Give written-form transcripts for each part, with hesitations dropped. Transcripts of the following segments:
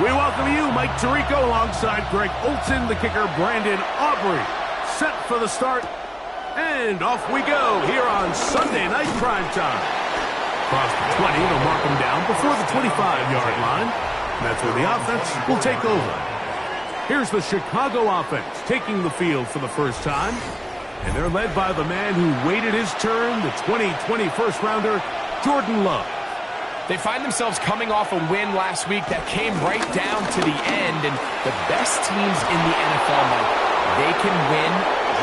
We welcome you, Mike Tirico, alongside Greg Olson, the kicker, Brandon Aubrey. Set for the start, and off we go here on Sunday Night Primetime. Across the 20, they'll mark them down before the 25-yard line. That's where the offense will take over. Here's the Chicago offense taking the field for the first time, and they're led by the man who waited his turn, the 2020 first-rounder, Jordan Love. They find themselves coming off a win last week that came right down to the end, and the best teams in the NFL, Mike, they can win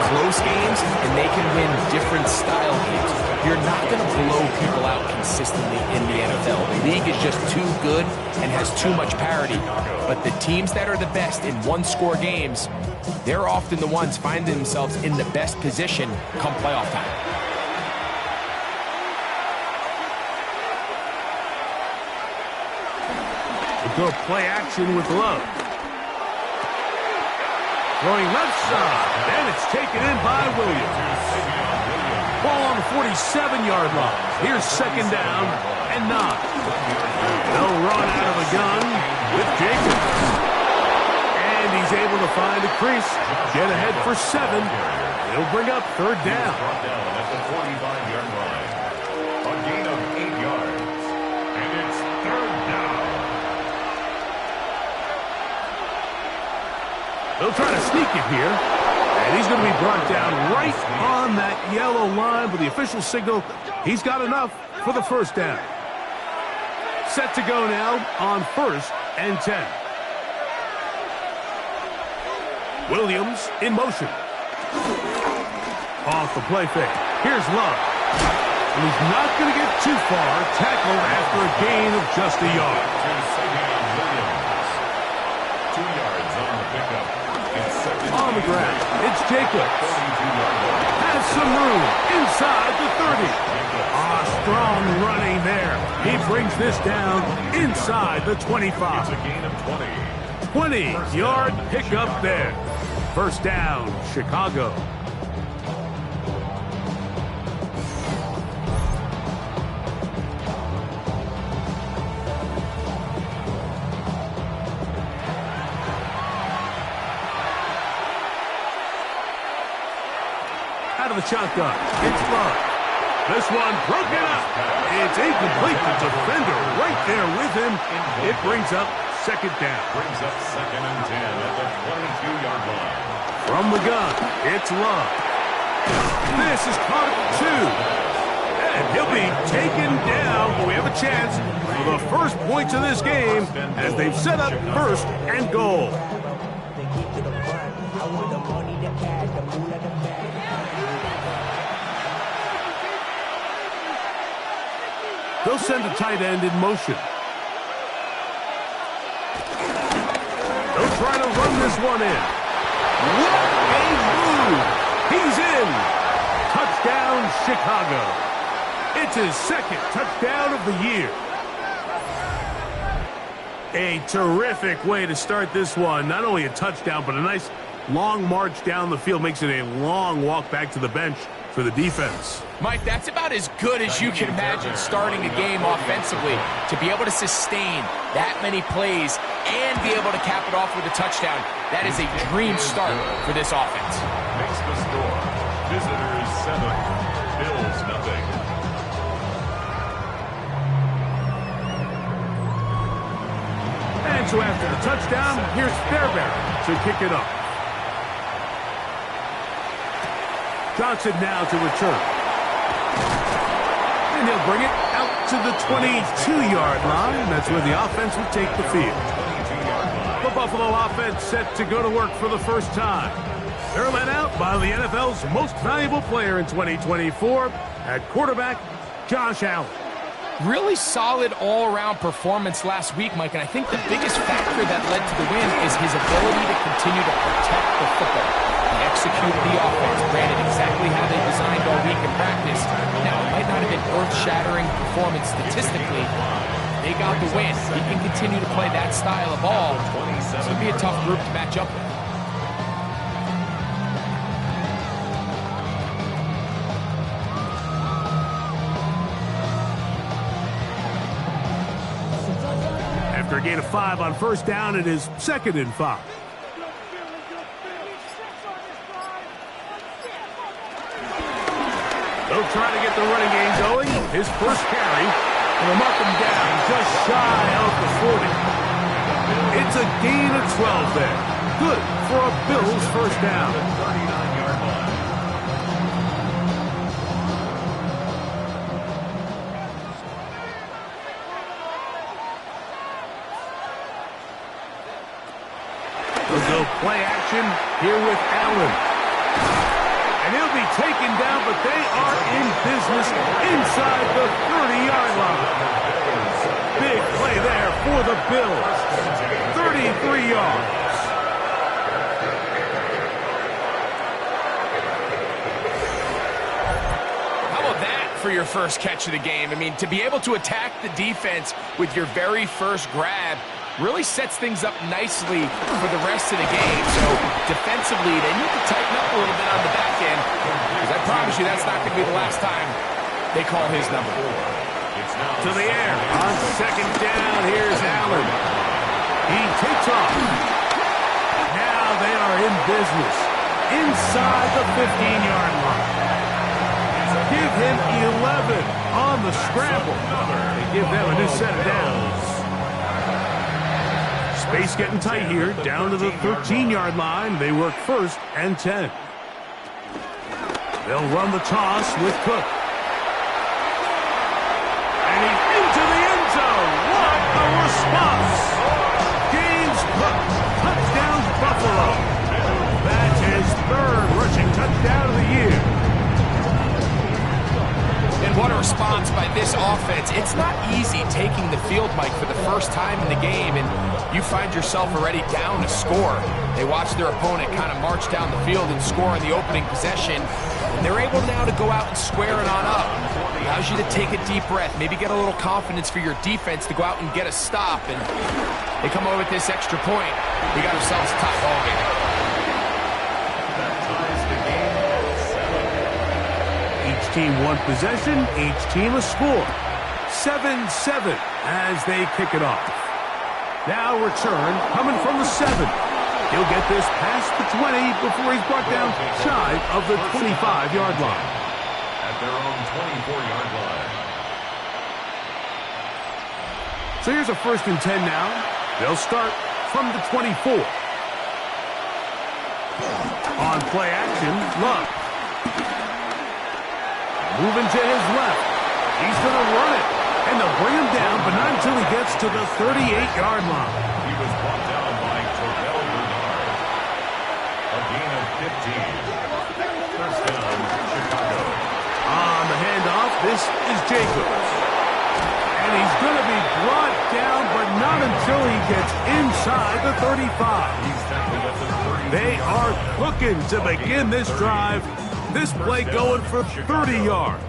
close games, and they can win different style games. You're not going to blow people out consistently in the NFL. The league is just too good and has too much parity. But the teams that are the best in one-score games, they're often the ones finding themselves in the best position come playoff time. We'll go play action with Love. Throwing left side, and it's taken in by Williams. Ball on the 47-yard line. Here's second down and 9. They'll run out of the gun with Jacobs. And he's able to find a crease, get ahead for 7. He'll bring up third down. At the 45-yard line. A gain of 8 yards. And it's third down. They'll try to sneak it here. And he's going to be brought down right on that yellow line with the official signal. He's got enough for the first down. Set to go now on 1st and 10. Williams in motion. Off the play fake. Here's Love. And he's not going to get too far. Tackled after a gain of just a yard. 2 yards on the pickup. On the ground, it's Jacobs. Has some room inside the 30. Strong running there. He brings this down inside the 25. It's a gain of 20. 20-yard pickup there. First down, Chicago. Out of the shotgun, it's Love. This one broken up. It's incomplete. The defender right there with him. It brings up second down. Brings up 2nd and 10 at the 22-yard line. From the gun, it's Love. This is caught at 2. And he'll be taken down, but we have a chance for the first points of this game as they've set up 1st and goal. They'll send a tight end in motion. They'll try to run this one in. What a move! He's in! Touchdown, Chicago. It's his 2nd touchdown of the year. A terrific way to start this one. Not only a touchdown, but a nice long march down the field. Makes it a long walk back to the bench for the defense. Mike, that's about as good as you can imagine starting a game offensively. To be able to sustain that many plays and be able to cap it off with a touchdown, that is a dream start for this offense. Makes the score. Visitors 7, Bills nothing. And so after the touchdown, here's Fairbairn to kick it up. Johnson now to return. And he'll bring it out to the 22-yard line. That's where the offense will take the field. The Buffalo offense set to go to work for the first time. They're led out by the NFL's most valuable player in 2024 at quarterback, Josh Allen. Really solid all-around performance last week, Mike, and I think the biggest factor that led to the win is his ability to continue to protect the football. He executed the offense, granted exactly how they designed all week in practice. Now, it might not have been earth-shattering performance statistically. They got the win. He can continue to play that style of ball. This would be a tough group to match up with. After a gain of 5 on first down. It is 2nd and 5. They'll try to get the running game going. His first carry, and they'll mark him down just shy of the 40. It's a gain of 12 there. Good for a Bills first down. 39-yard line. They'll go play action here with Allen. And he'll be taken down, but they are in business inside the 30-yard line. Big play there for the Bills. 33 yards. How about that for your first catch of the game? I mean, to be able to attack the defense with your very first grab really sets things up nicely for the rest of the game. So defensively, they need to tighten up a little bit on the back end, because I promise you that's not going to be the last time they call his number. To the air on second down. Here's Allen. He takes off. Now they are in business inside the 15-yard line. Give him 11 on the scramble. They give them a new set of downs. Space getting tight here, down to the 13-yard line. They work 1st and 10. They'll run the toss with Cook. And he's into the end zone. What a response! James Cook, touchdown Buffalo. That's his 3rd rushing touchdown of the year. And what a response by this offense. It's not easy taking the field, Mike, for the first time in the game, and you find yourself already down to score. They watch their opponent kind of march down the field and score in the opening possession, and they're able now to go out and square it on up. Allows you to take a deep breath, maybe get a little confidence for your defense to go out and get a stop, and they come over with this extra point. We got ourselves a tie ball game. Each team one possession, each team a score. 7-7 as they kick it off. Now return coming from the 7. He'll get this past the 20 before he's brought down shy of the 25-yard line. At their own 24-yard line. So here's a 1st and 10 now. They'll start from the 24. On play action, Love. Moving to his left. He's going to run it. And they'll bring him down, but not until he gets to the 38-yard line. He was brought down by Terrell Bernard. A gain of 15. First down, Chicago. On the handoff, this is Jacobs. And he's going to be brought down, but not until he gets inside the 35. He's tackled at the 30. They are cooking to begin this drive. This play going for 30 yards.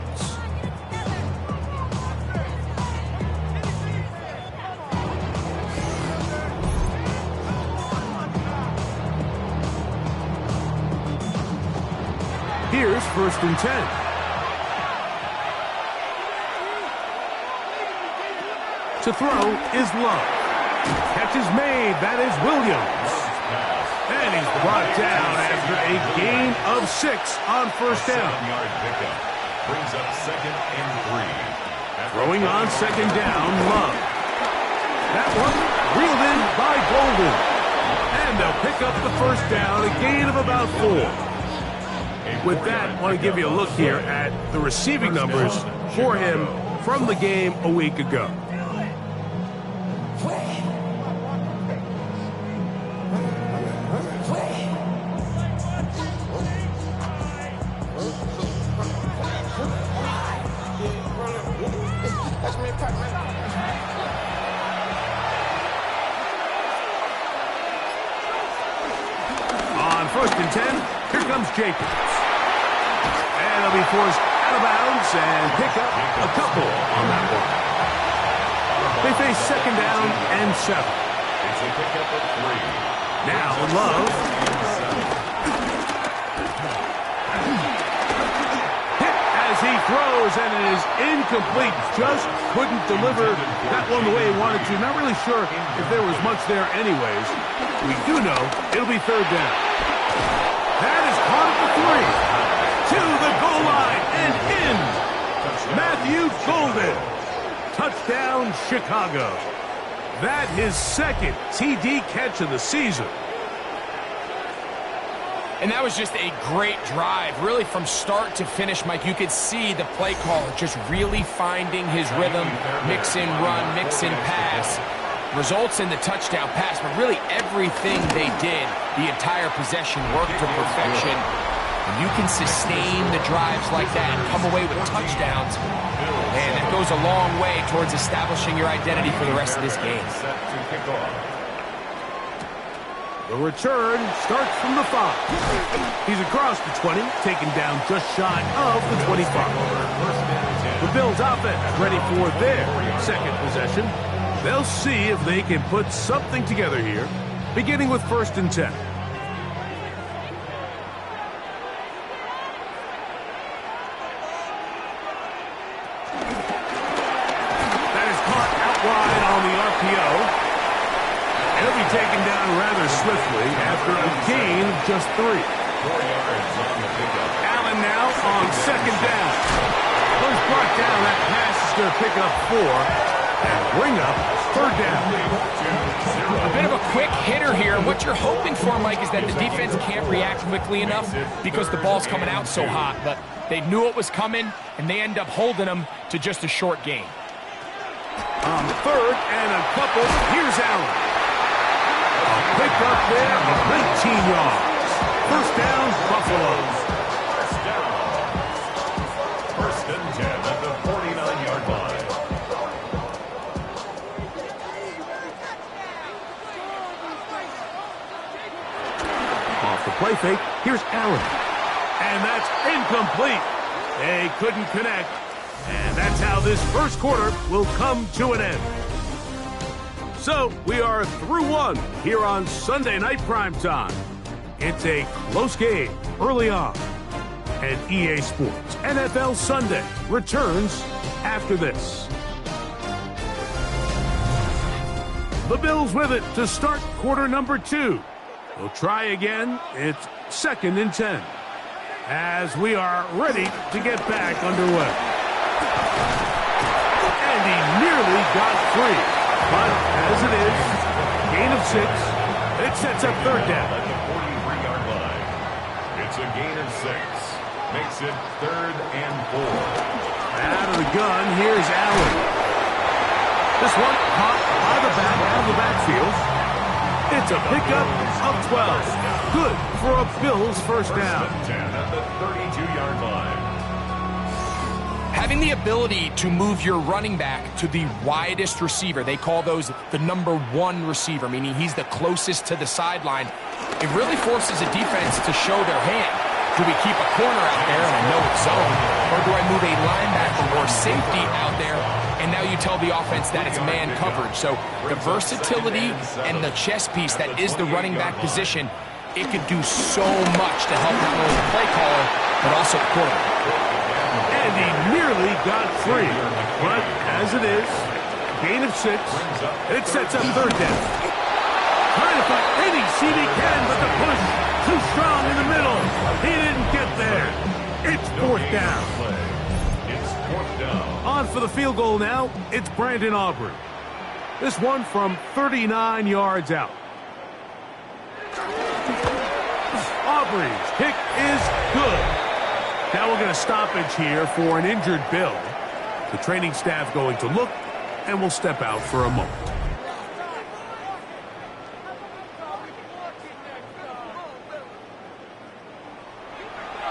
Here's 1st and 10. To throw is Love. Catch is made. That is Williams. And he's brought down after a gain of 6 on first down. 7-yard pickup. Brings up 2nd and 3. Throwing on 2nd down, Love. That one reeled in by Golden. And they'll pick up the first down, a gain of about 4. With that, I want to give you a look here at the receiving numbers for him from the game a week ago. On 1st and 10, here comes Jacobs. And they'll be forced out of bounds and pick up a couple on that one. They face 2nd down and 7. It's a pickup of 3. Now Love. Hit as he throws, and it is incomplete. Just couldn't deliver that one the way he wanted to. Not really sure if there was much there anyways. We do know it'll be third down. That is caught at the 3. To the goal line and in. Matthew Golden. Touchdown, Chicago. That his second TD catch of the season. And that was just a great drive. Really, from start to finish, Mike, you could see the play caller just really finding his rhythm. Mix in run, mix in pass. Results in the touchdown pass, but really everything they did, the entire possession worked to perfection. And you can sustain the drives like that and come away with touchdowns. Man, that goes a long way towards establishing your identity for the rest of this game. The return starts from the 5. He's across the 20, taken down just shy of the 25. The Bills offense ready for their second possession. They'll see if they can put something together here, beginning with 1st and 10. That is caught out wide on the RPO. He'll be taken down rather swiftly after a gain of just 3. 4 yards on the pickup. Allen now on 2nd down. Once brought down, that pass is going to pick up 4 and bring up 3rd down. A bit of a quick hitter here. What you're hoping for, Mike, is that the defense can't react quickly enough because the ball's coming out so hot. But they knew it was coming, and they end up holding them to just a short gain. On 3rd and a couple, here's Allen. Pick up there of 19 yards. 1st down, Buffalo. 1st and 10 at the 49-yard line. Off the play fake, here's Allen. And that's incomplete. They couldn't connect. And that's how this first quarter will come to an end. So, we are through 1 here on Sunday Night Primetime. It's a close game early on. And EA Sports NFL Sunday returns after this. The Bills with it to start quarter number 2. We'll try again. It's 2nd and 10. As we are ready to get back underway. And he nearly got free. But as it is, gain of 6. It sets up 3rd down. At the 43-yard line. It's a gain of 6. Makes it 3rd and 4. Out of the gun, here's Allen. This one caught by the back out of the backfield. It's a pickup of 12. Good for a Bills 1st down. 10 at the 32-yard line. Having the ability to move your running back to the widest receiver, they call those the number 1 receiver, meaning he's the closest to the sideline. It really forces a defense to show their hand. Do we keep a corner out there, and I know it's zone, or do I move a linebacker or safety out there, and now you tell the offense that it's man coverage. So the versatility and the chess piece that is the running back position, it could do so much to help not only the play caller, but also the quarterback. And he nearly got free. But as it is, gain of 6. It sets up 3rd down. Trying to find any seam he can, but the push too strong in the middle. He didn't get there. It's 4th down. It's 4th down. On for the field goal now. It's Brandon Aubrey. This one from 39 yards out. Aubrey's kick is good. Now we're going to stoppage here for an injured Bill. The training staff going to look, and we'll step out for a moment.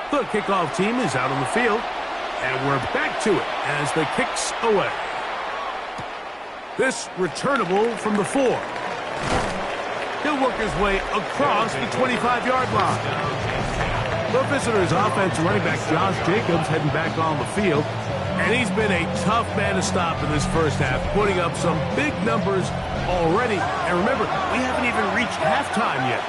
The kickoff team is out on the field, and we're back to it as the kick's away. This returnable from the 4. He'll work his way across the 25-yard line. The visitors' offensive running back Josh Jacobs heading back on the field, and he's been a tough man to stop in this first half, putting up some big numbers already. And remember, we haven't even reached halftime yet.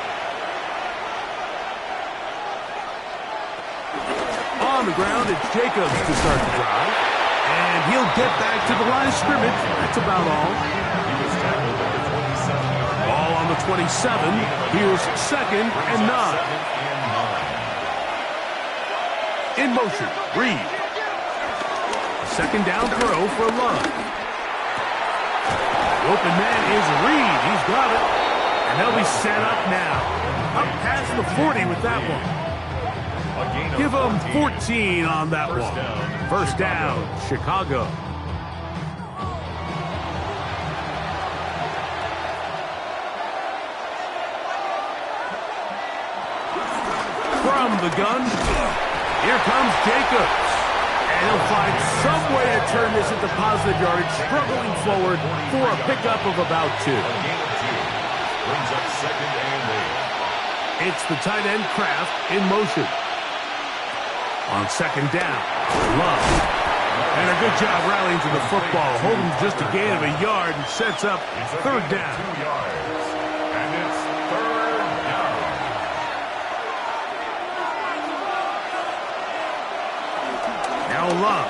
On On the ground, it's Jacobs to start the drive. And he'll get back to the line of scrimmage. That's about all. Ball on the 27. Here's 2nd and 9. In motion, Reed. 2nd down throw for Love. The open man is Reed. He's got it. And they'll be set up now. Up past the 40 with that one. Give them 14 on that one. First down, Chicago. From the gun, here comes Jacobs. And he'll find some way to turn this into positive yardage, struggling forward for a pickup of about 2. Brings up 2nd and 8. It's the tight end Kraft in motion. On 2nd down, Love. And a good job rallying to the football. Holding just a gain of a yard and sets up 3rd down. 2 yards. And it's 3rd down. Now Love.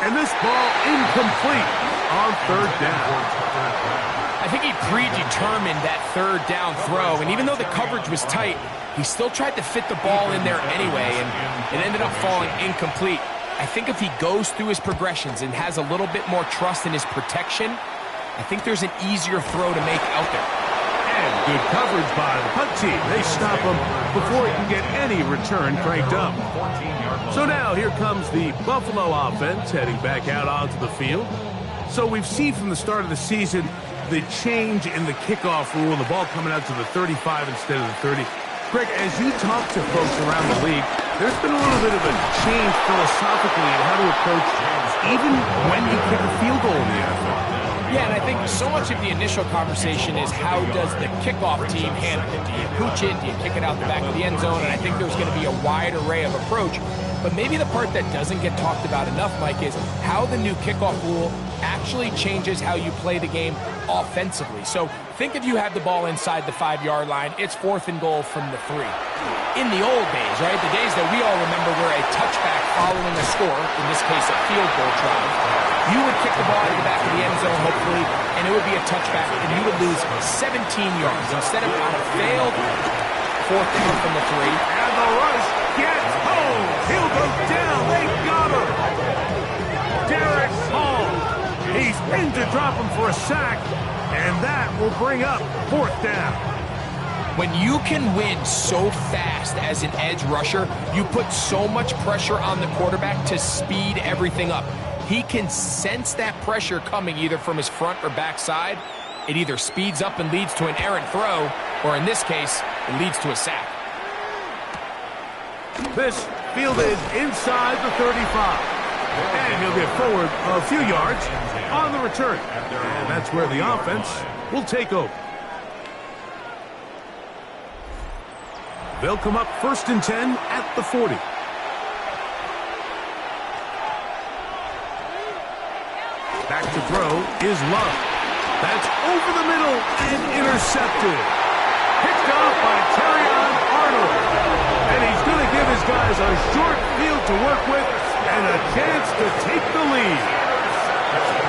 And this ball incomplete on 3rd down. I think he predetermined that 3rd down throw, and even though the coverage was tight, he still tried to fit the ball in there anyway, and it ended up falling incomplete. I think if he goes through his progressions and has a little bit more trust in his protection, I think there's an easier throw to make out there. And good coverage by the punt team. They stop him before he can get any return cranked up. So now here comes the Buffalo offense heading back out onto the field. So we've seen from the start of the season the change in the kickoff rule, the ball coming out to the 35 instead of the 30. Greg, as you talk to folks around the league, there's been a little bit of a change philosophically in how to approach even when you kick a field goal in the NFL. Yeah, and I think so much of the initial conversation is how does the kickoff team handle it? Do you pooch it? Do you kick it out the back of the end zone? And I think there's going to be a wide array of approach. But maybe the part that doesn't get talked about enough, Mike, is how the new kickoff rule actually changes how you play the game offensively. So think if you have the ball inside the 5-yard line, it's 4th and goal from the 3. In the old days, right, the days that we all remember were a touchback following a score, in this case a field goal drive, you would kick the ball to the back of the end zone, hopefully, and it would be a touchback, and you would lose 17 yards instead of on a failed 4th down from the 3. And the rush gets home. He'll go down. They got him. Derek Hall. He's in to drop him for a sack, and that will bring up 4th down. When you can win so fast as an edge rusher, you put so much pressure on the quarterback to speed everything up. He can sense that pressure coming either from his front or back side. It either speeds up and leads to an errant throw, or in this case, it leads to a sack. This fielded inside the 35. And he'll get forward a few yards on the return. And that's where the offense will take over. They'll come up 1st and 10 at the 40. Back to throw is Love. That's over the middle and intercepted. Picked off by Terrion Arnold. And he's going to give his guys a short field to work with and a chance to take the lead.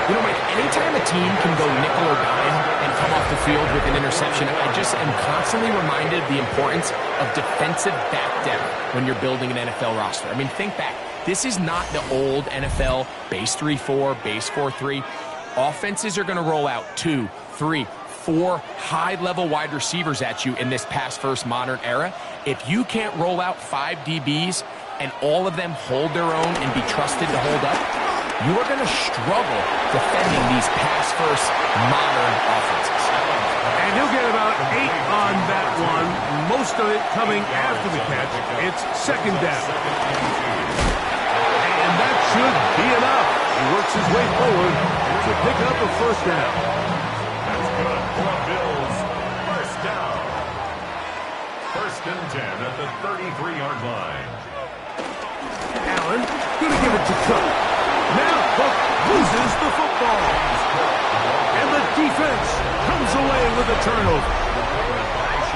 You know, Mike, anytime a team can go nickel or dime and come off the field with an interception, I just am constantly reminded of the importance of defensive back depth when you're building an NFL roster. I mean, think back. This is not the old NFL base 3-4, base 4-3. Offenses are going to roll out 2, 3, 4 high-level wide receivers at you in this pass-first modern era. If you can't roll out 5 DBs and all of them hold their own and be trusted to hold up, you are going to struggle defending these pass-first modern offenses. And he'll get about 8 on that one, most of it coming after the catch. It's 2nd down. And that should be enough. He works his way forward to pick up a 1st down. That's good for the Bills. 1st down. 1st and 10 at the 33-yard line. Allen going to give it to Cook. Now Cook loses the football. And the defense comes away with a turnover.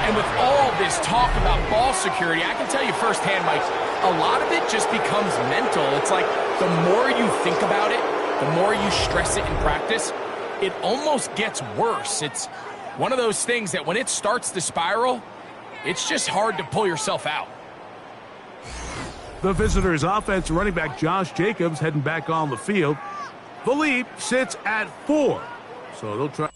And with all this talk about ball security, I can tell you firsthand, Mike, a lot of it just becomes mental. It's like the more you think about it, the more you stress it in practice, it almost gets worse. It's one of those things that when it starts to spiral, it's just hard to pull yourself out. The visitors' offense running back Josh Jacobs heading back on the field. The lead sits at 4. So they'll try.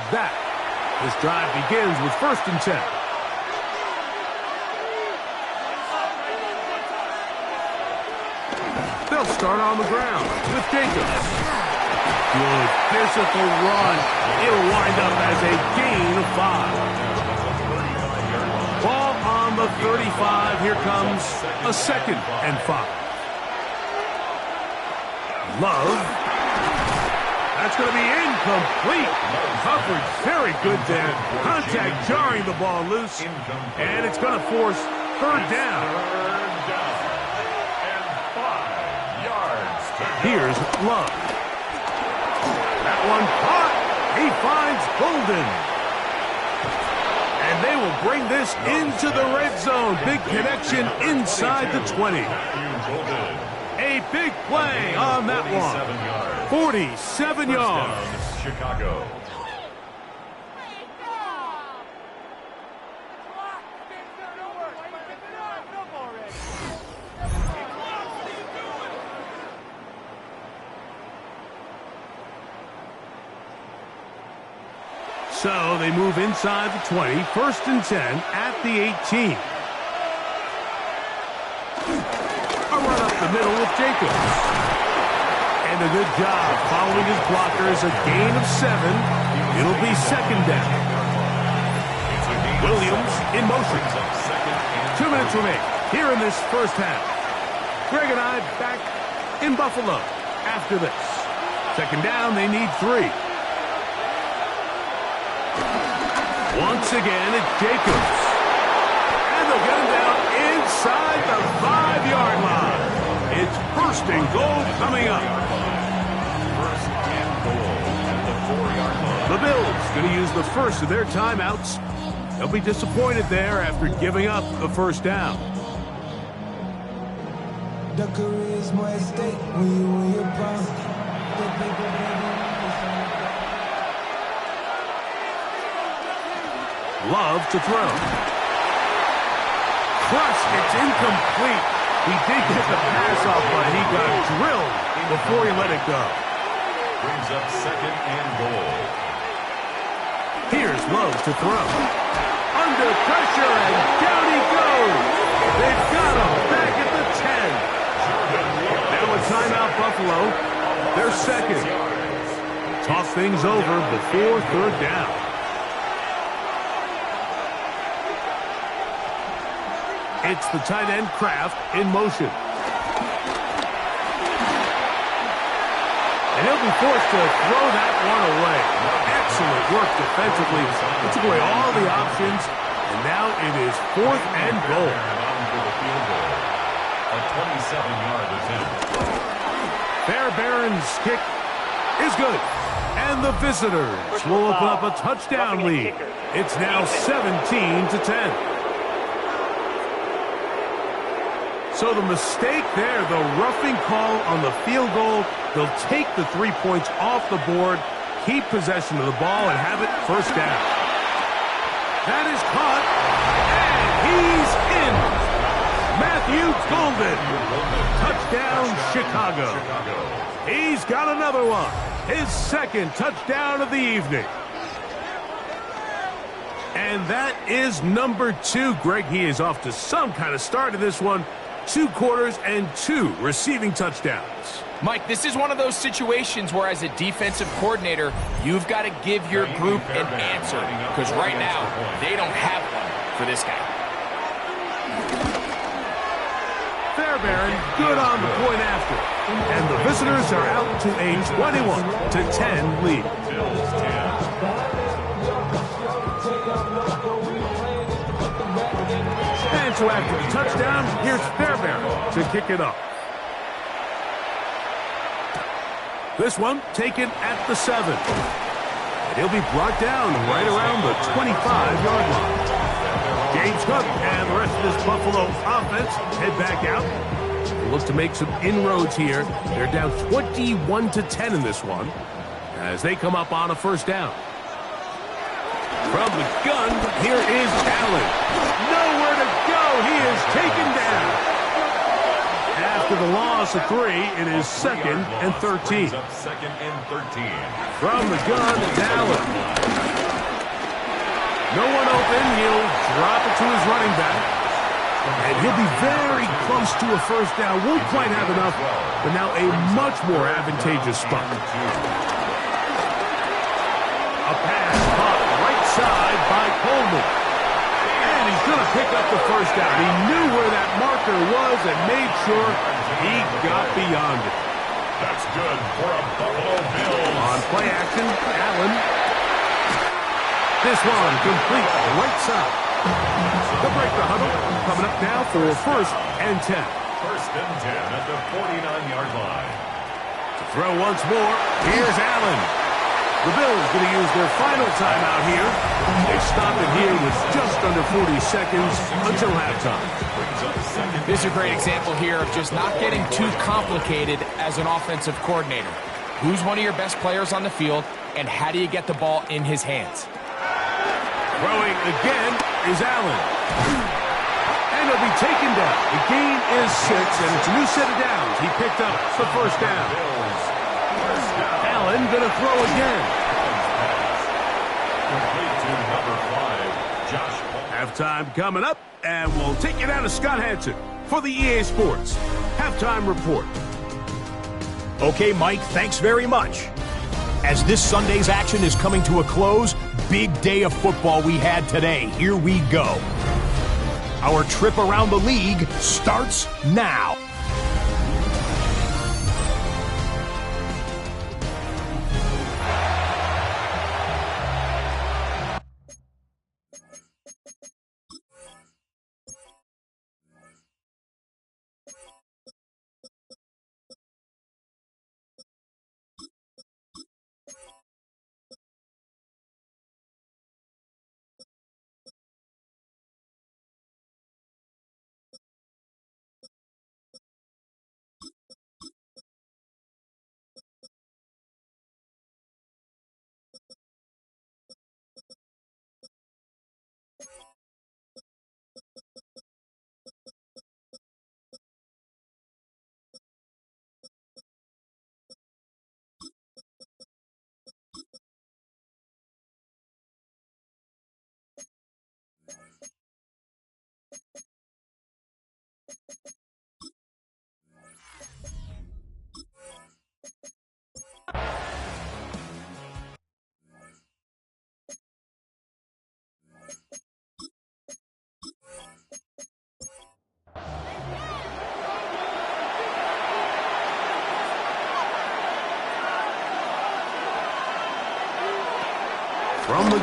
That. This drive begins with 1st and 10. They'll start on the ground with Jacobs. Good physical run. It'll wind up as a gain of 5. Ball on the 35. Here comes a 2nd and 5. Love. That's going to be incomplete. Coverage very good there. Contact jarring the ball loose. And it's going to force 3rd down. And 5 yards to go. Here's Love. That one caught. He finds Golden. And they will bring this into the red zone. Big connection inside the 20. A big play on that one. 47 yards. Chicago. So they move inside the 20, 1st and 10 at the 18. A run up the middle with Jacobs. And a good job following his blockers. A gain of 7. It'll be 2nd down. Williams in motion. 2 minutes remain here in this first half. Greg and I back in Buffalo after this. 2nd down, they need 3. Once again, it's Jacobs. And they'll get him down inside the 5-yard line. It's 1st and goal coming up. 1st and goal at the 4-yard line. The Bills going to use the first of their timeouts. They'll be disappointed there after giving up the 1st down. The career is more at stake when you win your prime. Love to throw. Crushed. It's incomplete. He did get the pass off, but he got drilled before he let it go. Brings up 2nd and goal. Here's Love to throw. Under pressure, and down he goes. They've got him back at the 10. Now a timeout, Buffalo. They're 2nd. Talk things over before 3rd down. It's the tight end Kraft in motion. And he'll be forced to throw that one away. Excellent work defensively. He took away all the options, and now it is 4th and goal. A 27-yard attempt. Fairbairn's kick is good. And the visitors will open up a touchdown lead. It's now 17-10. So the mistake there, the roughing call on the field goal, they'll take the 3 points off the board, keep possession of the ball, and have it first down. That is caught, and he's in. Matthew Golden. Touchdown, Chicago. He's got another one. His second touchdown of the evening. And that is number 2. Greg, he is off to some kind of start in this one. 2 quarters and 2 receiving touchdowns. Mike, this is one of those situations where as a defensive coordinator, you've got to give your group an answer. Because right now, they don't have one for this guy. Fairbairn, good on the point after. And the visitors are out to a 21-10 lead. And so after the touchdown, here's Fairbairn to kick it up. This one taken at the 7. And he'll be brought down right around the 25-yard line. James Cook and the rest of this Buffalo offense head back out. They look to make some inroads here. They're down 21-10 in this one as they come up on a first down. From the gun, here is Allen. Nowhere to go. He is taken down. After the loss of 3, it is 2nd and 13. From the gun, it's Allen. No one open. He'll drop it to his running back. And he'll be very close to a first down. Won't quite have enough, but now a much more advantageous spot. A pass caught right side by Coleman. And he's going to pick up the first down. He knew where that marker was and made sure he got beyond it. That's good for a Buffalo Bills. On play action, Allen. This one complete right side. They'll break the huddle. Coming up now for 1st and 10. 1st and 10 at the 49-yard line. To throw once more, here's Allen. The Bills going to use their final timeout here. They stop it here with just under 40 seconds until halftime. This is a great example here of just not getting too complicated as an offensive coordinator. Who's one of your best players on the field, and how do you get the ball in his hands? Throwing again is Allen. And he'll be taken down. The gain is 6, and it's a new set of downs. He picked up the first down. Allen going to throw again. Halftime coming up, and we'll take you down to Scott Hansen for the EA Sports Halftime Report. Okay, Mike, thanks very much. As this Sunday's action is coming to a close, big day of football we had today. Here we go. Our trip around the league starts now.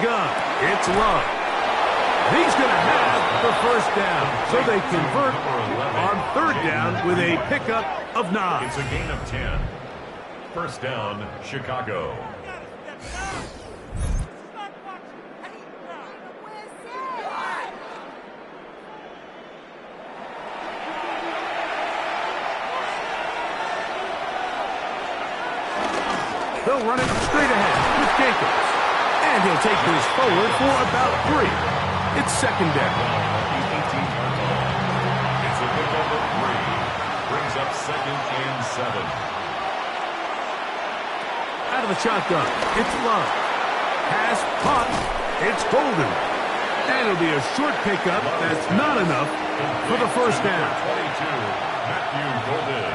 gun. It's Love. He's going to have the first down. So they convert on third down with a pickup of 9. It's a gain of 10. First down, Chicago. They'll run it straight ahead with Jacobs. And he'll take this forward for about 3. It's second down. It's a pickup of 3. Brings up second and 7. Out of the shotgun, it's Love. Pass, punt, it's Golden. And it'll be a short pickup that's not enough for the first down. 22, Matthew Golden.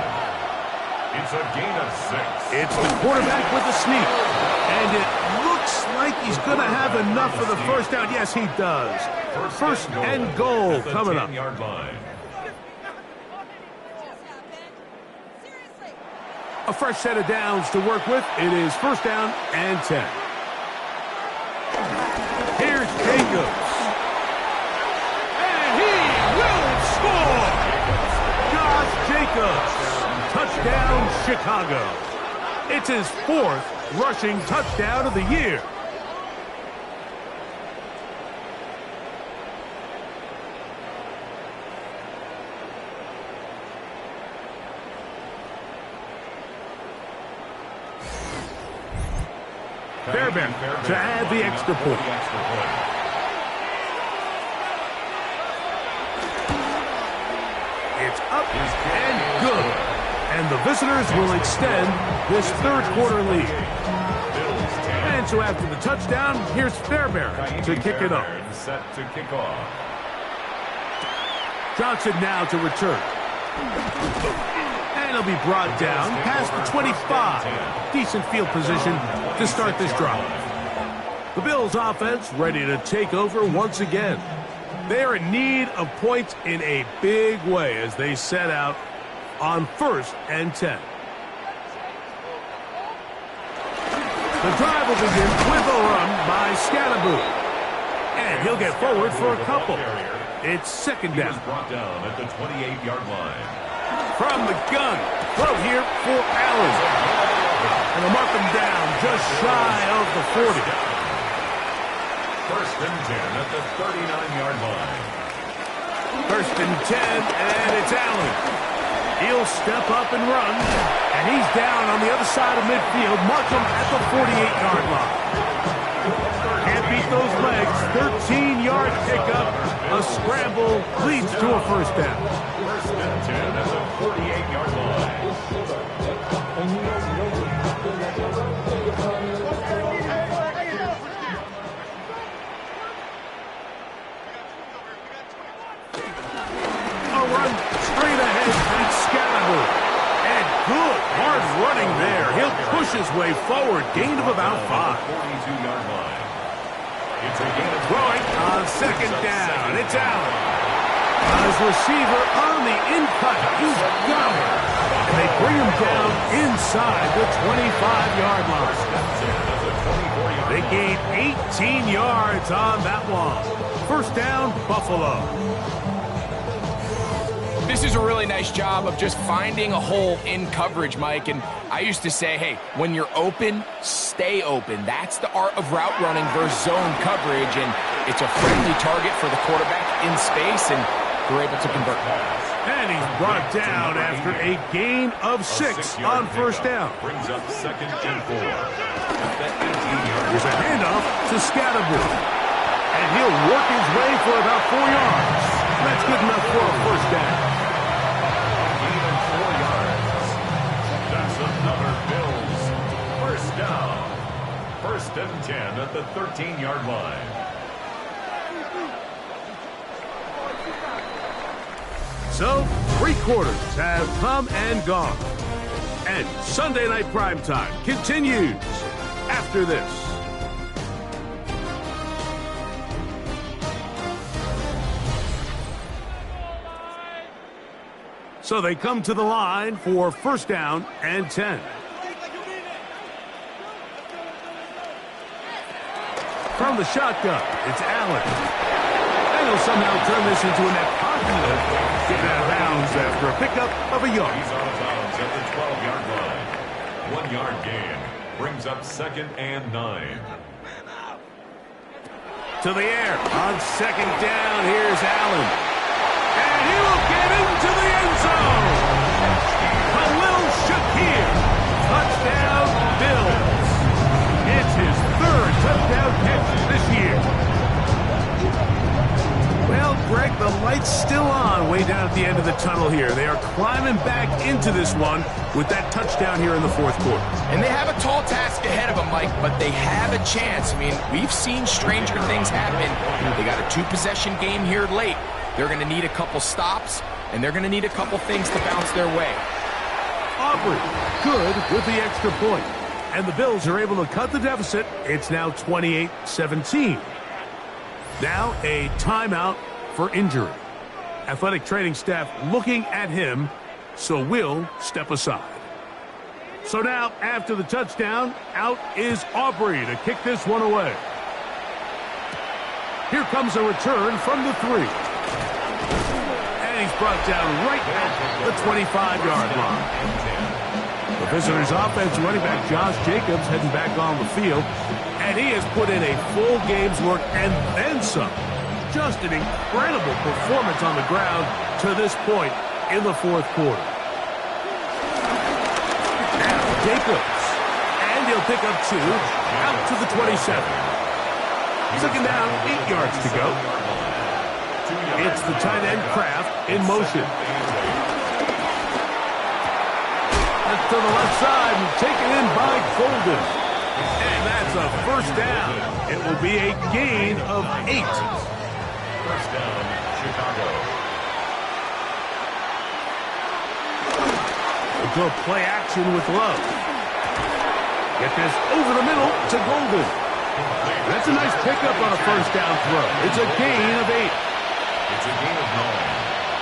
It's a gain of 6. It's the quarterback with the sneak. And it looks like he's going to have enough for the first down. Yes, he does. First and goal coming up. 10-yard line. A fresh set of downs to work with. It is first down and 10. Here's Jacobs. And he will score! Josh Jacobs. Touchdown, Chicago. It's his 4th rushing touchdown of the year. Fairbairn to add the extra point. It's up and good. And the visitors will extend this third quarter lead. And so after the touchdown, here's Fairbairn to kick it off. Set to kick off. Johnson now to return. And he'll be brought down past the 25. Decent field position to start this drive. The Bills offense ready to take over once again. They're in need of points in a big way as they set out on first and 10. The drive will begin with a run by Scatterboot. And he'll get forward for a couple. It's second down. He was brought down at the 28-yard line. From the gun. Throw here for Allen. And they'll mark him down just shy of the 40. First and 10 at the 39-yard line. First and 10, and it's Allen. He'll step up and run, and he's down on the other side of midfield. Mark him at the 48-yard line. Can't beat those legs. 13-yard pickup. A scramble leads to a first down. First and 10 at the 48-yard line. A run straight ahead. It's Scatterboot. And good hard running there. He'll push his way forward. Gain of about 5. 42-yard line. It's a gain of Throwing on second down. It's Allen. His receiver on the in-cut. He's got it. And they bring him down inside the 25-yard line. They gain 18 yards on that one. First down, Buffalo. This is a really nice job of just finding a hole in coverage, Mike. And I used to say, hey, when you're open, stay open. That's the art of route running versus zone coverage. And it's a friendly target for the quarterback in space, and they're able to convert. And he's brought down after a gain of 6 on first down. Brings up second and 4. Here's a handoff to Scatterboot. And he'll work his way for about 4 yards. That's good enough for a first down. Gain of 4 yards. That's another Bills first down. First and 10 at the 13-yard line. So, 3 quarters have come and gone. And Sunday Night Primetime continues after this. So they come to the line for first down and 10. From from the shotgun. It's Allen. And he'll somehow turn this into a net positive. Get out of bounds after a pickup of a yard. He's out of bounds at the 12-yard line. 1-yard gain brings up 2nd and 9. To the air. On 2nd down, here's Allen. And he will get into the end zone. Khalil Shakir. Touchdown, Bills. It's his 3rd touchdown catch this year. Well, Greg, the light's still on way down at the end of the tunnel here. They are climbing back into this one with that touchdown here in the 4th quarter. And they have a tall task ahead of them, Mike, but they have a chance. I mean, we've seen stranger things happen. They got a 2-possession game here late. They're going to need a couple stops, and they're going to need a couple things to bounce their way. Aubrey, good with the extra point. And the Bills are able to cut the deficit. It's now 28-17. Now a timeout for injury. Athletic training staff looking at him, so we'll step aside. So now, after the touchdown, out is Aubrey to kick this one away. Here comes a return from the 3. And he's brought down right at the 25-yard line. The visitors' offense running back Josh Jacobs heading back on the field. And he has put in a full game's work and then some. Just an incredible performance on the ground to this point in the 4th quarter. Now Jacobs. And he'll pick up 2 out to the 27. 2nd down, 8 yards to go. It's the tight end Kraft in motion. That's to the left side and taken in by Golden. And that's a 1st down. It will be a gain of 8. 1st down, Chicago. We'll go play action with Love. Get this over the middle to Golden. That's a nice pickup on a 1st down throw. It's a gain of 8. It's a gain of 9.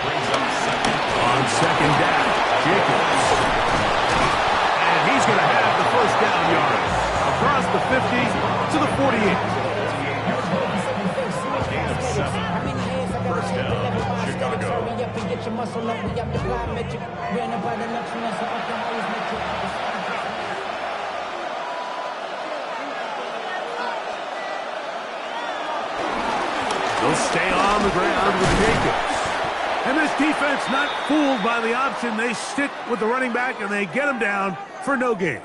Brings up 2nd. On 2nd down, Jacobs. And he's going to have the 1st down yard. Across the 50 to the 48. A gain of 7. 1st down, Chicago. They'll stay on the ground with Jacobs. And this defense not fooled by the option. They stick with the running back and they get him down for no gain.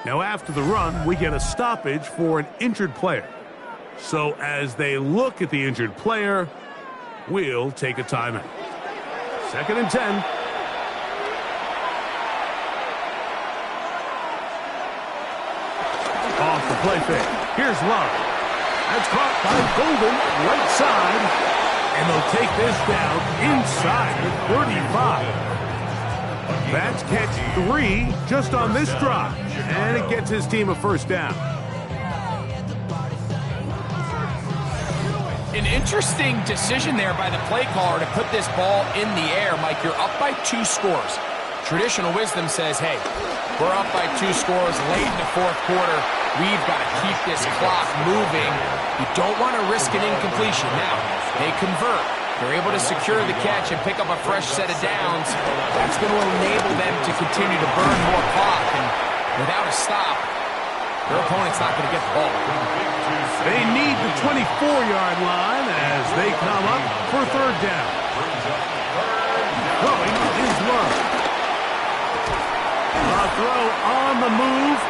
Now after the run, we get a stoppage for an injured player. So as they look at the injured player, we'll take a timeout. 2nd and 10. Off the play fake. Here's Love. That's caught by Golden, right side. And they'll take this down inside the 35. That's catch 3 just on this drive. And it gets his team a 1st down. An interesting decision there by the play caller to put this ball in the air. Mike, you're up by 2 scores. Traditional wisdom says, hey, we're up by 2 scores late in the 4th quarter. We've got to keep this clock moving. You don't want to risk an incompletion. Now, they convert. They're able to secure the catch and pick up a fresh set of downs. That's going to enable them to continue to burn more clock. And without a stop, their opponent's not going to get the ball. They need the 24-yard line as they come up for 3rd down. Throwing is Love. The throw on the move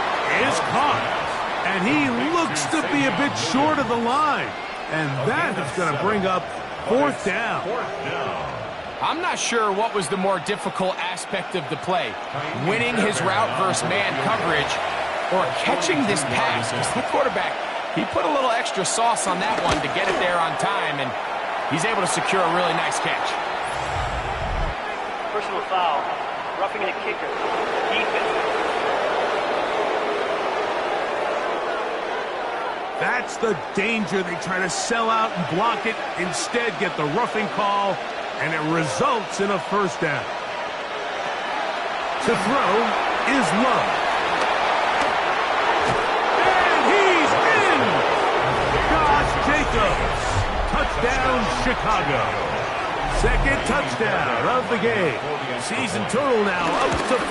is caught. And he looks to be a bit short of the line. And that is going to bring up 4th down. I'm not sure what was the more difficult aspect of the play. Winning his route versus man coverage or catching this pass. Because the quarterback, he put a little extra sauce on that one to get it there on time. And he's able to secure a really nice catch. Personal foul. Roughing the kicker. Defense. That's the danger. They try to sell out and block it. Instead, get the roughing call, and it results in a 1st down. To throw is Love. And he's in! goes. Touchdown, Chicago. Second touchdown of the game. Season total now up to 5.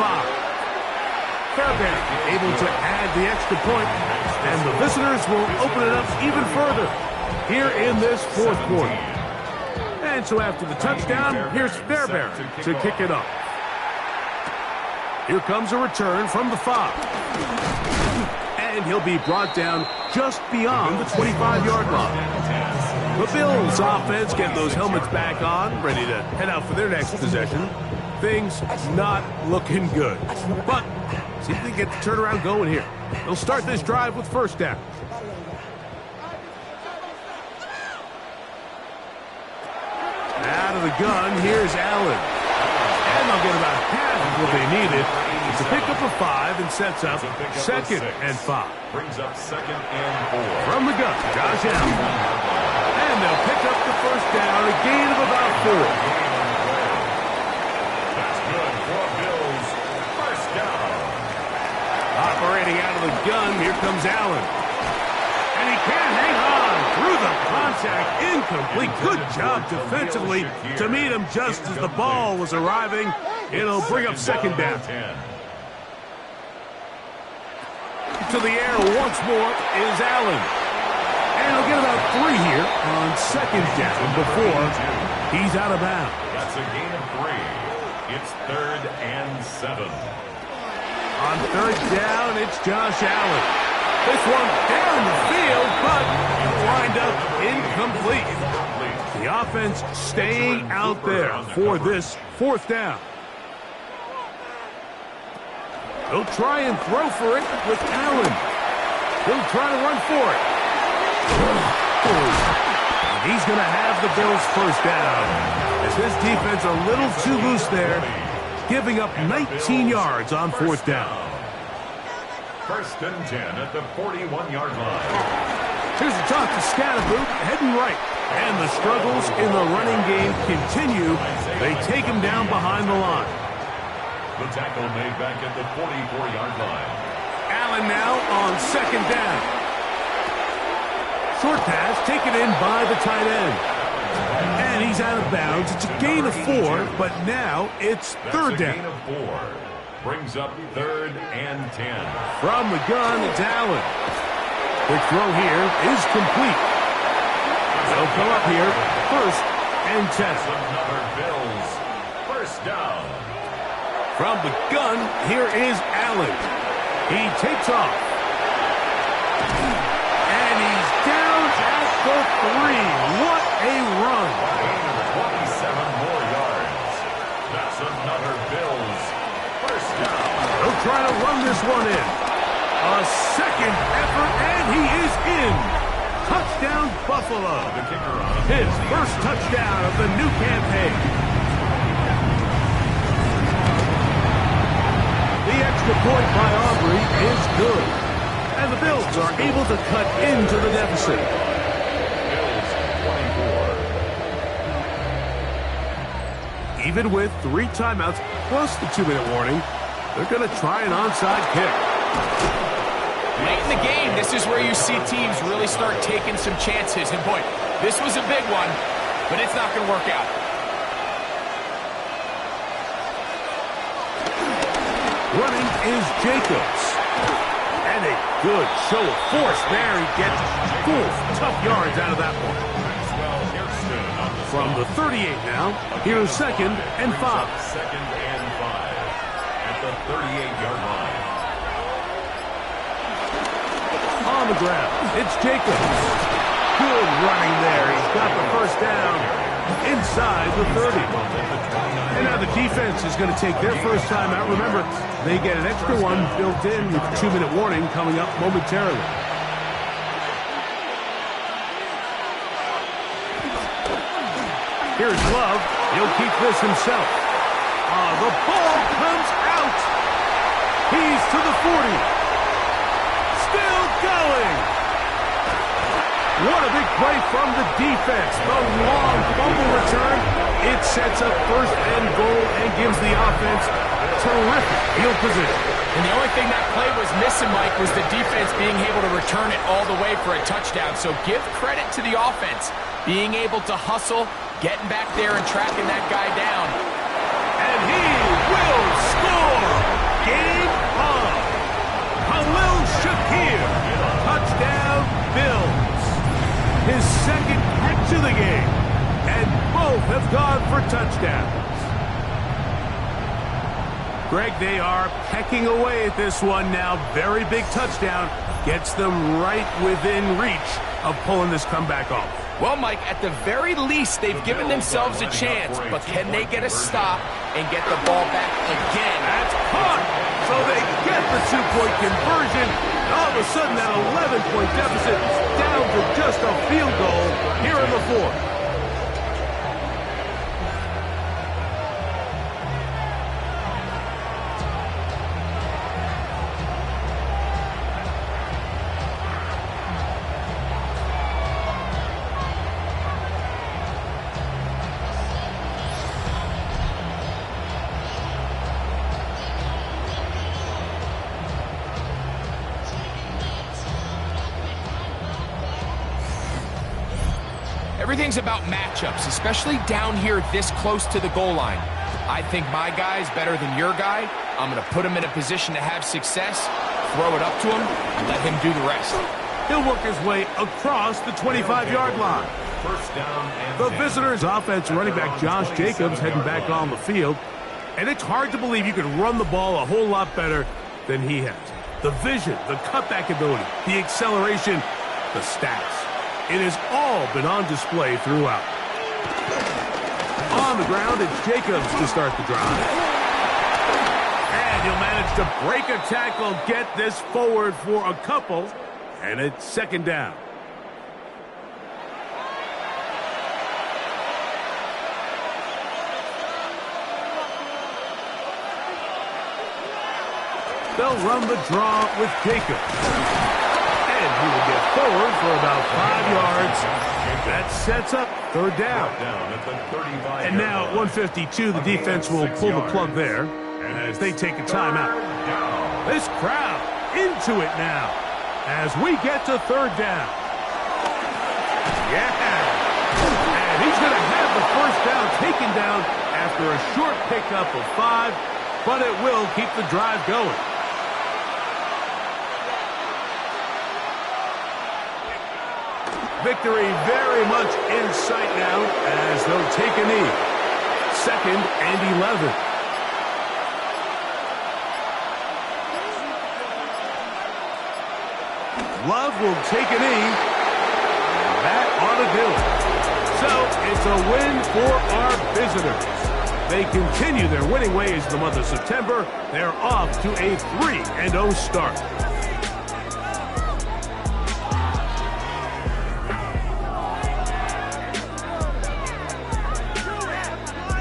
Fairbairn able to add the extra point, and the visitors will open it up even further here in this fourth quarter. And so after the touchdown, here's Fairbairn to kick it off. Here comes a return from the 5. And he'll be brought down just beyond the 25-yard line. The Bills offense getting those helmets back on, ready to head out for their next possession. Things not looking good. But see if they can get the turnaround going here. They'll start this drive with first down. Out of the gun, here's Allen. And they'll get about half of what they needed. It's a pickup of 5 and sets up second and 5. Brings up second and 4. From the gun, Josh Allen. And they'll pick up the first down, a gain of about 4. That's good for Bills. First down. Operating out of the gun, here comes Allen. And he can't hang on through the contact. Incomplete. Good job defensively to meet him just as the ball was arriving. It'll bring up second down. To the air once more is Allen. And he'll get about 3 here on second down before he's out of bounds. That's a gain of 3. It's third and 7. On third down, it's Josh Allen. This one down the field, but lined up incomplete. The offense staying out there for this fourth down. He'll try and throw for it with Allen. He'll try to run for it. And he's going to have the Bills first down as his defense a little too loose there, giving up 19 yards on fourth down. First and 10 at the 41-yard line. Here's a toss to Scatterboot, heading right. And the struggles in the running game continue. They take him down behind the line. The tackle made back at the 44-yard line. Allen now on second down. Short pass taken in by the tight end. And he's out of bounds. It's a gain of 4, but now it's third down. Gain of 4. Brings up third and 10. From the gun, it's Allen. The throw here is complete. They'll come up here, first and 10. Another Bills. First down. From the gun, here is Allen. He takes off. And he's down at the 3. What a run. 27 more yards. That's another Bills. First down. They'll try to run this one in. A second effort, and he is in. Touchdown, Buffalo. The kicker on His first touchdown of the new campaign. The extra point by Aubrey is good. And the Bills are able to cut into the deficit. Bills 24. Even with 3 timeouts plus the 2-minute warning, they're going to try an onside kick. Late in the game, this is where you see teams really start taking some chances. And boy, this was a big one, but it's not going to work out. Running is Jacobs. And a good show of force there. He gets 4 tough yards out of that one. From the 38 now, here's second and 5. Second and 5 at the 38-yard line. On the ground, it's Jacobs. Good running there. He's got the first down inside the 30. And now the defense is going to take their first time out. Remember, they get an extra one built in with the 2-minute warning coming up momentarily. Here's Love. He'll keep this himself. The ball comes out. He's to the 40. Still going. What a big play from the defense. The long fumble return. It sets up first and goal and gives the offense terrific field position. And the only thing that play was missing, Mike, was the defense being able to return it all the way for a touchdown. So give credit to the offense, being able to hustle, getting back there and tracking that guy down. And he will score! Game on! Khalil Shakir, touchdown Bills. His second catch of the game, and both have gone for touchdowns. Greg, they are pecking away at this one now. Very big touchdown. Gets them right within reach of pulling this comeback off. Well, Mike, at the very least, they've given themselves a chance, but can they get a stop and get the ball back again? That's caught! So they get the two-point conversion. And all of a sudden, that 11-point deficit is down to just a field goal here in the fourth. Everything's about matchups, especially down here this close to the goal line. I think my guy's better than your guy. I'm going to put him in a position to have success, throw it up to him, and let him do the rest. He'll work his way across the 25-yard line. First down and The visitors' offense running back Josh Jacobs heading back on the field. And it's hard to believe you can run the ball a whole lot better than he has. The vision, the cutback ability, the acceleration, the stats. It has all been on display throughout. On the ground, it's Jacobs to start the drive. And he'll manage to break a tackle, get this forward for a couple, and it's second down. They'll run the draw with Jacobs. And he will get forward for about 5 yards. That sets up third down. And now at 152, the defense will pull the plug there as they take a timeout. This crowd into it now as we get to third down. Yeah. And he's going to have the first down taken down after a short pickup of 5, but it will keep the drive going. Victory very much in sight now as they'll take a knee. 2nd and 11. Love will take a knee. That ought to do it. So it's a win for our visitors. They continue their winning ways the month of September. They're off to a 3-0 start.